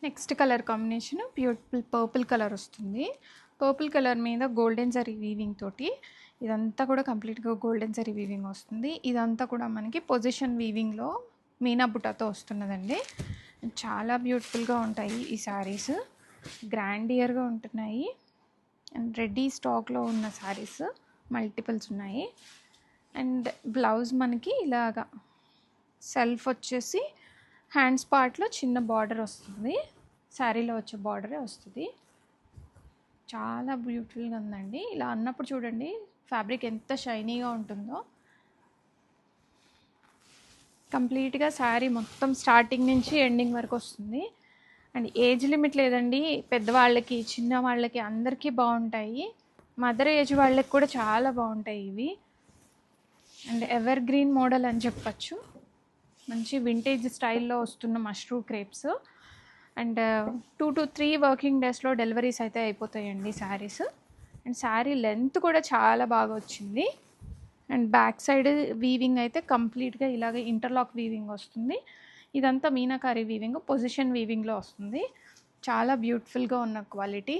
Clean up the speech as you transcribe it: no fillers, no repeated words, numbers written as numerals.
Next colour combination beautiful purple colour వస్తుంది. Purple colour మీద golden zari weaving తోటి ఇదంతా కూడా కంప్లీట్గా గోల్డెన్ జరీ వీవింగ్ వస్తుంది. ఇదంతా కూడా మనకి పొజిషన్ వీవింగ్లో మీనా బుటాతో వస్తున్నదండి. చాలా బ్యూటిఫుల్గా ఉంటాయి ఈ శారీస్, గ్రాండియర్గా ఉంటున్నాయి. అండ్ రెడీ స్టాక్లో ఉన్న శారీస్ మల్టిపుల్స్ ఉన్నాయి. అండ్ బ్లౌజ్ మనకి ఇలాగా సెల్ఫ్ వచ్చేసి హ్యాండ్స్ పార్ట్లో చిన్న బార్డర్ వస్తుంది, శారీలో వచ్చే బార్డరే వస్తుంది. చాలా బ్యూటిఫుల్గా ఉందండి. ఇలా అన్నప్పుడు చూడండి ఫ్యాబ్రిక్ ఎంత షైనీగా ఉంటుందో. కంప్లీట్గా శారీ మొత్తం స్టార్టింగ్ నుంచి ఎండింగ్ వరకు వస్తుంది. అండ్ ఏజ్ లిమిట్ లేదండి, పెద్దవాళ్ళకి చిన్న వాళ్ళకి అందరికీ బాగుంటాయి. మదర్ ఏజ్ వాళ్ళకి కూడా చాలా బాగుంటాయి ఇవి. అండ్ ఎవర్ గ్రీన్ మోడల్ అని చెప్పచ్చు. మంచి వింటేజ్ స్టైల్లో వస్తున్న mashru crepes. And 2 to 3 working డేస్లో డెలివరీస్ అయితే అయిపోతాయండి శారీస్. అండ్ శారీ లెంత్ కూడా చాలా బాగా వచ్చింది. అండ్ బ్యాక్ సైడ్ వీవింగ్ అయితే కంప్లీట్గా ఇలాగ ఇంటర్లాక్ వీవింగ్ వస్తుంది. ఇదంతా మీనాకారి వీవింగ్ పొజిషన్ వీవింగ్లో వస్తుంది. చాలా బ్యూటిఫుల్గా ఉన్న క్వాలిటీ.